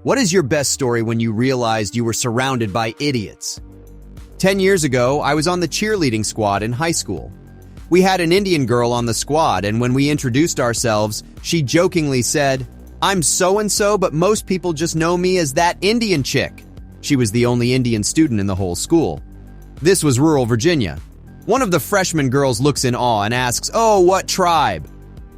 What is your best story when you realized you were surrounded by idiots? 10 years ago, I was on the cheerleading squad in high school. We had an Indian girl on the squad, and when we introduced ourselves, she jokingly said, "I'm so-and-so, but most people just know me as that Indian chick." She was the only Indian student in the whole school. This was rural Virginia. One of the freshman girls looks in awe and asks, "Oh, what tribe?"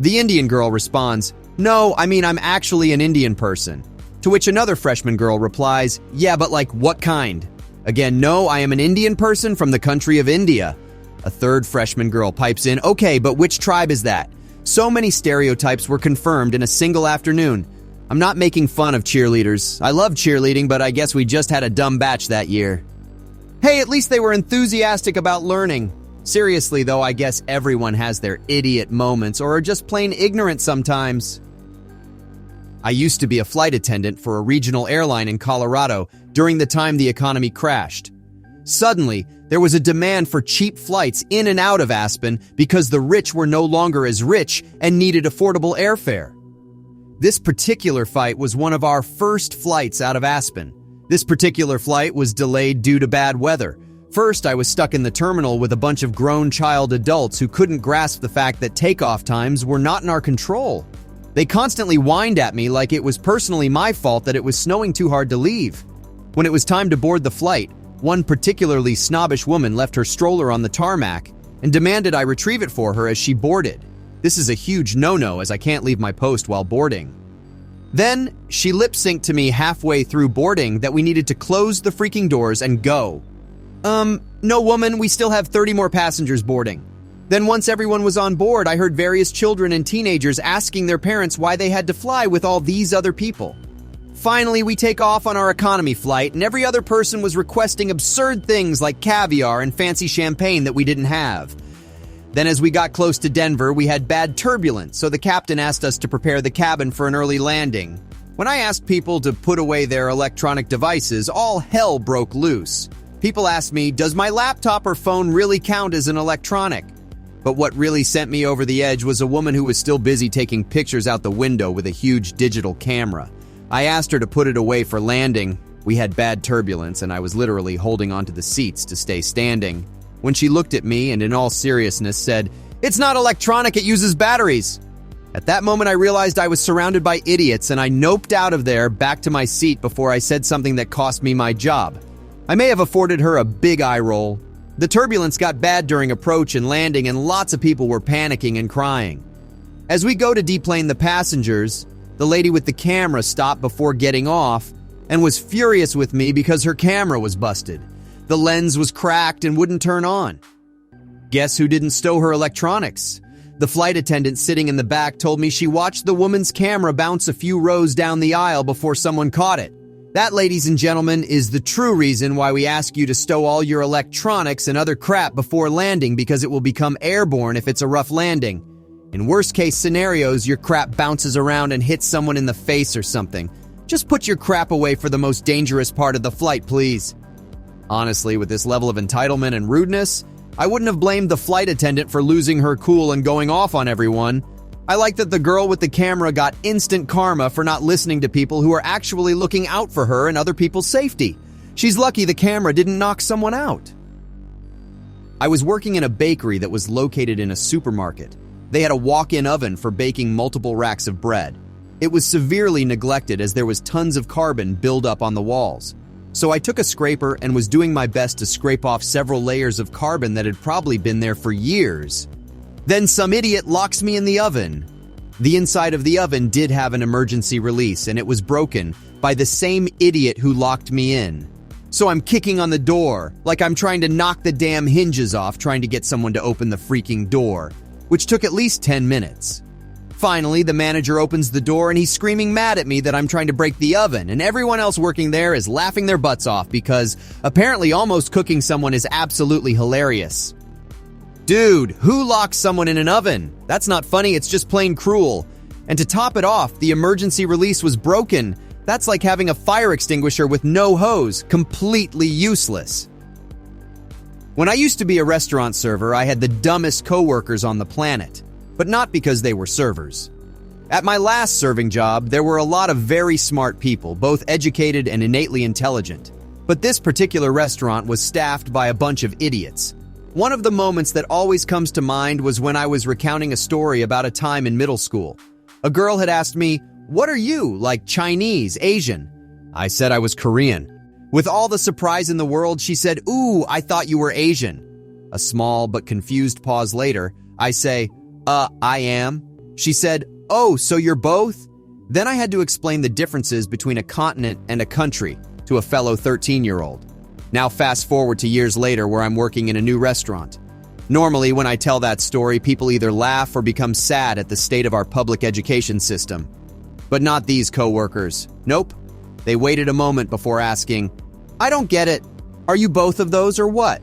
The Indian girl responds, "No, I'm actually an Indian person." To which another freshman girl replies, "Yeah, but like what kind?" Again, "No, I am an Indian person from the country of India." A third freshman girl pipes in, "Okay, but which tribe is that?" So many stereotypes were confirmed in a single afternoon. I'm not making fun of cheerleaders. I love cheerleading, but I guess we just had a dumb batch that year. Hey, at least they were enthusiastic about learning. Seriously, though, I guess everyone has their idiot moments or are just plain ignorant sometimes. I used to be a flight attendant for a regional airline in Colorado during the time the economy crashed. Suddenly, there was a demand for cheap flights in and out of Aspen because the rich were no longer as rich and needed affordable airfare. This particular flight was one of our first flights out of Aspen. This particular flight was delayed due to bad weather. First, I was stuck in the terminal with a bunch of grown child adults who couldn't grasp the fact that takeoff times were not in our control. They constantly whined at me like it was personally my fault that it was snowing too hard to leave. When it was time to board the flight, one particularly snobbish woman left her stroller on the tarmac and demanded I retrieve it for her as she boarded. This is a huge no-no as I can't leave my post while boarding. Then, she lip-synced to me halfway through boarding that we needed to close the freaking doors and go. No woman, we still have 30 more passengers boarding. Then once everyone was on board, I heard various children and teenagers asking their parents why they had to fly with all these other people. Finally, we take off on our economy flight, and every other person was requesting absurd things like caviar and fancy champagne that we didn't have. Then as we got close to Denver, we had bad turbulence, so the captain asked us to prepare the cabin for an early landing. When I asked people to put away their electronic devices, all hell broke loose. People asked me, does my laptop or phone really count as an electronic? But what really sent me over the edge was a woman who was still busy taking pictures out the window with a huge digital camera. I asked her to put it away for landing. We had bad turbulence, and I was literally holding onto the seats to stay standing. When she looked at me and in all seriousness said, "It's not electronic, it uses batteries." At that moment, I realized I was surrounded by idiots, and I noped out of there back to my seat before I said something that cost me my job. I may have afforded her a big eye roll. The turbulence got bad during approach and landing, and lots of people were panicking and crying. As we go to deplane the passengers, the lady with the camera stopped before getting off and was furious with me because her camera was busted. The lens was cracked and wouldn't turn on. Guess who didn't stow her electronics? The flight attendant sitting in the back told me she watched the woman's camera bounce a few rows down the aisle before someone caught it. That, ladies and gentlemen, is the true reason why we ask you to stow all your electronics and other crap before landing, because it will become airborne if it's a rough landing. In worst-case scenarios, your crap bounces around and hits someone in the face or something. Just put your crap away for the most dangerous part of the flight, please. Honestly, with this level of entitlement and rudeness, I wouldn't have blamed the flight attendant for losing her cool and going off on everyone. I like that the girl with the camera got instant karma for not listening to people who are actually looking out for her and other people's safety. She's lucky the camera didn't knock someone out. I was working in a bakery that was located in a supermarket. They had a walk-in oven for baking multiple racks of bread. It was severely neglected as there was tons of carbon buildup on the walls. So I took a scraper and was doing my best to scrape off several layers of carbon that had probably been there for years. Then some idiot locks me in the oven. The inside of the oven did have an emergency release, and it was broken by the same idiot who locked me in. So I'm kicking on the door, like I'm trying to knock the damn hinges off, trying to get someone to open the freaking door, which took at least 10 minutes. Finally, the manager opens the door and he's screaming mad at me that I'm trying to break the oven, and everyone else working there is laughing their butts off because apparently almost cooking someone is absolutely hilarious. Dude, who locks someone in an oven? That's not funny, it's just plain cruel. And to top it off, the emergency release was broken. That's like having a fire extinguisher with no hose, completely useless. When I used to be a restaurant server, I had the dumbest coworkers on the planet, but not because they were servers. At my last serving job, there were a lot of very smart people, both educated and innately intelligent. But this particular restaurant was staffed by a bunch of idiots. One of the moments that always comes to mind was when I was recounting a story about a time in middle school. A girl had asked me, "What are you, like Chinese, Asian?" I said I was Korean. With all the surprise in the world, she said, "Ooh, I thought you were Asian." A small but confused pause later, I say, I am." She said, "Oh, so you're both?" Then I had to explain the differences between a continent and a country to a fellow 13-year-old. Now fast forward to years later where I'm working in a new restaurant. Normally, when I tell that story, people either laugh or become sad at the state of our public education system. But not these coworkers. Nope. They waited a moment before asking, "I don't get it. Are you both of those or what?"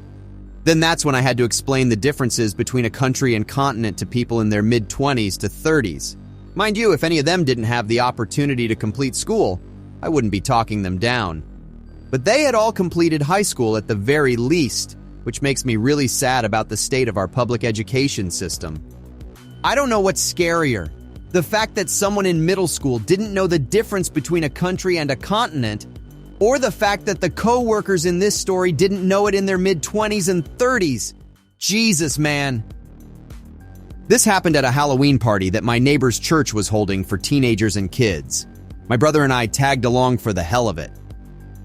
Then that's when I had to explain the differences between a country and continent to people in their mid-20s to 30s. Mind you, if any of them didn't have the opportunity to complete school, I wouldn't be talking them down. But they had all completed high school at the very least, which makes me really sad about the state of our public education system. I don't know what's scarier, the fact that someone in middle school didn't know the difference between a country and a continent, or the fact that the co-workers in this story didn't know it in their mid-20s and 30s. Jesus, man. This happened at a Halloween party that my neighbor's church was holding for teenagers and kids. My brother and I tagged along for the hell of it.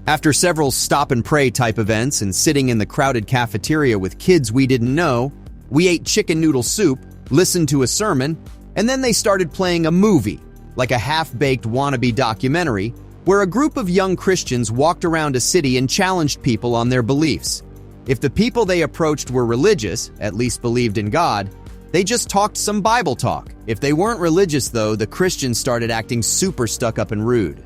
After several stop-and-pray type events and sitting in the crowded cafeteria with kids we didn't know, we ate chicken noodle soup, listened to a sermon, and then they started playing a movie, like a half-baked wannabe documentary, where a group of young Christians walked around a city and challenged people on their beliefs. If the people they approached were religious, at least believed in God, they just talked some Bible talk. If they weren't religious, though, the Christians started acting super stuck up and rude.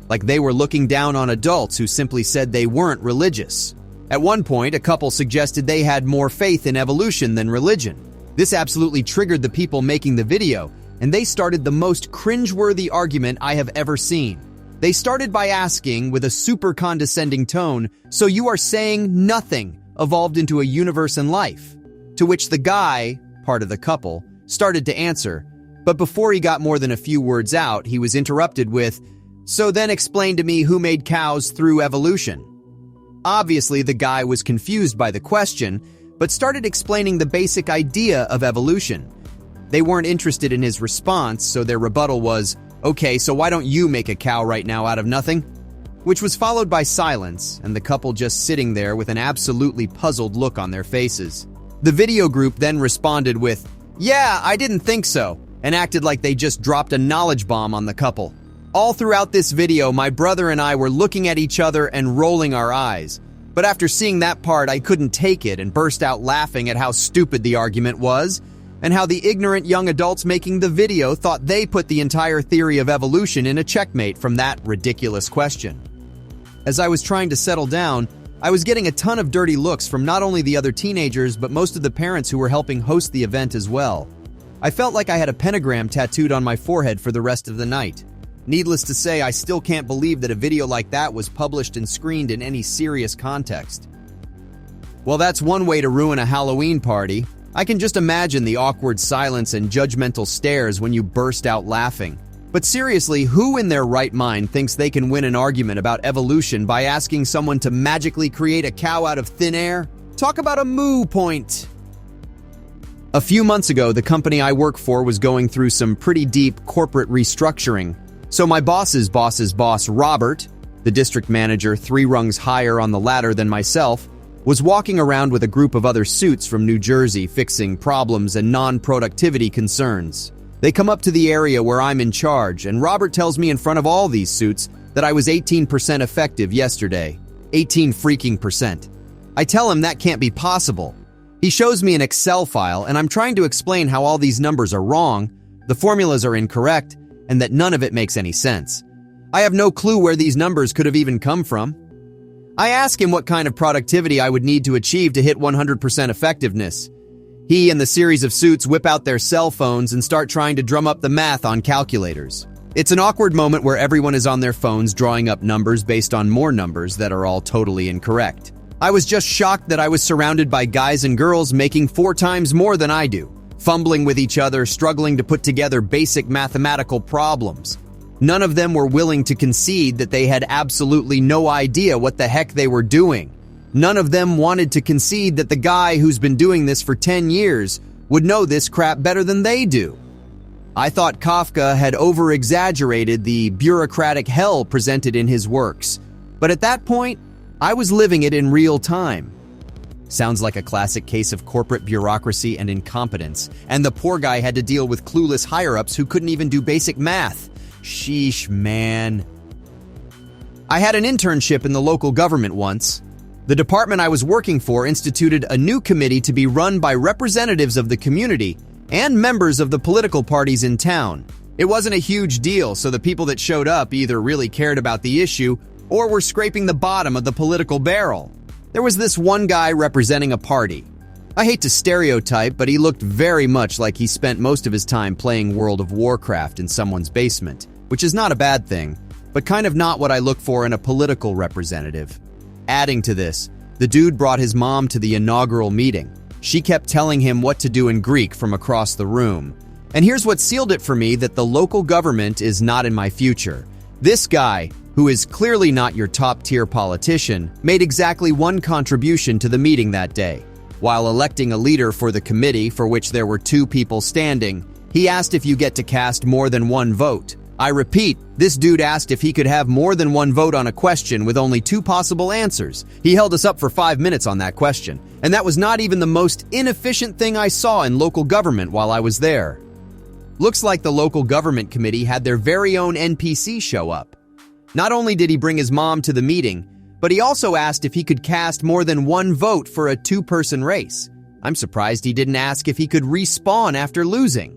Like they were looking down on adults who simply said they weren't religious. At one point, a couple suggested they had more faith in evolution than religion. This absolutely triggered the people making the video, and they started the most cringeworthy argument I have ever seen. They started by asking, with a super condescending tone, "So you are saying nothing evolved into a universe and life?" To which the guy, part of the couple, started to answer, but before he got more than a few words out, he was interrupted with, "So then explain to me who made cows through evolution." Obviously, the guy was confused by the question, but started explaining the basic idea of evolution. They weren't interested in his response, so their rebuttal was, "Okay, so why don't you make a cow right now out of nothing?" Which was followed by silence, and the couple just sitting there with an absolutely puzzled look on their faces. The video group then responded with, "Yeah, I didn't think so," and acted like they just dropped a knowledge bomb on the couple. All throughout this video, my brother and I were looking at each other and rolling our eyes. But after seeing that part, I couldn't take it and burst out laughing at how stupid the argument was, and how the ignorant young adults making the video thought they put the entire theory of evolution in a checkmate from that ridiculous question. As I was trying to settle down, I was getting a ton of dirty looks from not only the other teenagers, but most of the parents who were helping host the event as well. I felt like I had a pentagram tattooed on my forehead for the rest of the night. Needless to say, I still can't believe that a video like that was published and screened in any serious context. Well, that's one way to ruin a Halloween party. I can just imagine the awkward silence and judgmental stares when you burst out laughing. But seriously, who in their right mind thinks they can win an argument about evolution by asking someone to magically create a cow out of thin air? Talk about a moo point! A few months ago, the company I work for was going through some pretty deep corporate restructuring. So my boss's boss, Robert, the district manager 3 rungs higher on the ladder than myself, was walking around with a group of other suits from New Jersey fixing problems and non-productivity concerns. They come up to the area where I'm in charge, and Robert tells me in front of all these suits that I was 18% effective yesterday. 18 freaking percent. I tell him that can't be possible. He shows me an Excel file, and I'm trying to explain how all these numbers are wrong, the formulas are incorrect, and that none of it makes any sense. I have no clue where these numbers could have even come from. I ask him what kind of productivity I would need to achieve to hit 100% effectiveness. He and the series of suits whip out their cell phones and start trying to drum up the math on calculators. It's an awkward moment where everyone is on their phones drawing up numbers based on more numbers that are all totally incorrect. I was just shocked that I was surrounded by guys and girls making 4 times more than I do. fumbling with each other, struggling to put together basic mathematical problems. None of them were willing to concede that they had absolutely no idea what the heck they were doing. None of them wanted to concede that the guy who's been doing this for 10 years would know this crap better than they do. I thought Kafka had over-exaggerated the bureaucratic hell presented in his works, but at that point, I was living it in real time. Sounds like a classic case of corporate bureaucracy and incompetence, and the poor guy had to deal with clueless higher-ups who couldn't even do basic math. Sheesh, man. I had an internship in the local government once. The department I was working for instituted a new committee to be run by representatives of the community and members of the political parties in town. It wasn't a huge deal, so the people that showed up either really cared about the issue or were scraping the bottom of the political barrel. There was this one guy representing a party. I hate to stereotype, but he looked very much like he spent most of his time playing World of Warcraft in someone's basement, which is not a bad thing, but kind of not what I look for in a political representative. Adding to this, the dude brought his mom to the inaugural meeting. She kept telling him what to do in Greek from across the room. And here's what sealed it for me that the local government is not in my future. This guy, who is clearly not your top-tier politician, made exactly one contribution to the meeting that day. While electing a leader for the committee, for which there were 2 people standing, he asked if you get to cast more than 1 vote. I repeat, this dude asked if he could have more than 1 vote on a question with only 2 possible answers. He held us up for 5 minutes on that question, and that was not even the most inefficient thing I saw in local government while I was there. Looks like the local government committee had their very own NPC show up. Not only did he bring his mom to the meeting, but he also asked if he could cast more than 1 vote for a 2-person race. I'm surprised he didn't ask if he could respawn after losing.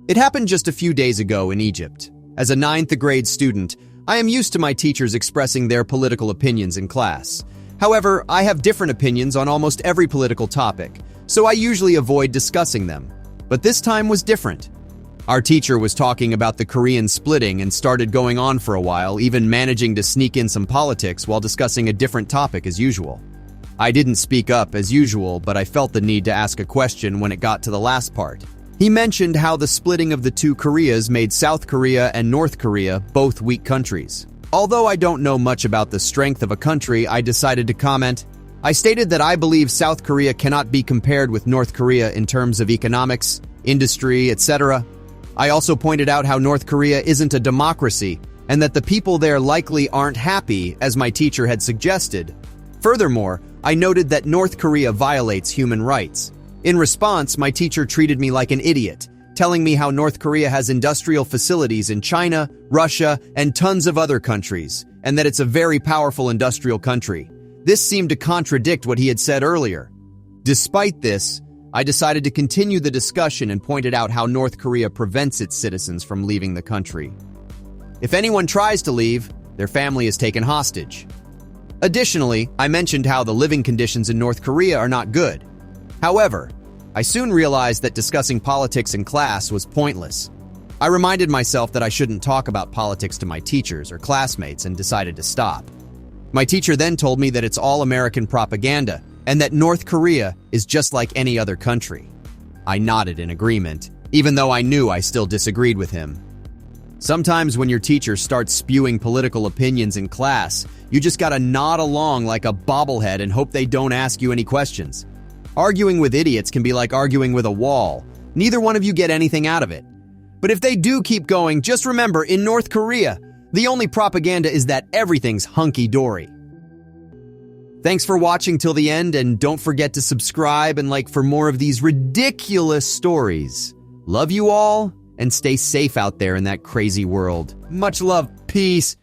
It happened just a few days ago in Egypt. As a 9th grade student, I am used to my teachers expressing their political opinions in class. However, I have different opinions on almost every political topic, so I usually avoid discussing them. But this time was different. Our teacher was talking about the Korean splitting and started going on for a while, even managing to sneak in some politics while discussing a different topic as usual. I didn't speak up as usual, but I felt the need to ask a question when it got to the last part. He mentioned how the splitting of the 2 Koreas made South Korea and North Korea both weak countries. Although I don't know much about the strength of a country, I decided to comment. I stated that I believe South Korea cannot be compared with North Korea in terms of economics, industry, etc. I also pointed out how North Korea isn't a democracy and that the people there likely aren't happy, as my teacher had suggested. Furthermore, I noted that North Korea violates human rights. In response, my teacher treated me like an idiot, telling me how North Korea has industrial facilities in China, Russia, and tons of other countries, and that it's a very powerful industrial country. This seemed to contradict what he had said earlier. Despite this, I decided to continue the discussion and pointed out how North Korea prevents its citizens from leaving the country. If anyone tries to leave, their family is taken hostage. Additionally, I mentioned how the living conditions in North Korea are not good. However, I soon realized that discussing politics in class was pointless. I reminded myself that I shouldn't talk about politics to my teachers or classmates and decided to stop. My teacher then told me that it's all American propaganda and that North Korea is just like any other country. I nodded in agreement, even though I knew I still disagreed with him. Sometimes when your teacher starts spewing political opinions in class, you just gotta nod along like a bobblehead and hope they don't ask you any questions. Arguing with idiots can be like arguing with a wall. Neither one of you get anything out of it. But if they do keep going, just remember, in North Korea, the only propaganda is that everything's hunky-dory. Thanks for watching till the end, and don't forget to subscribe and like for more of these ridiculous stories. Love you all, and stay safe out there in that crazy world. Much love. Peace.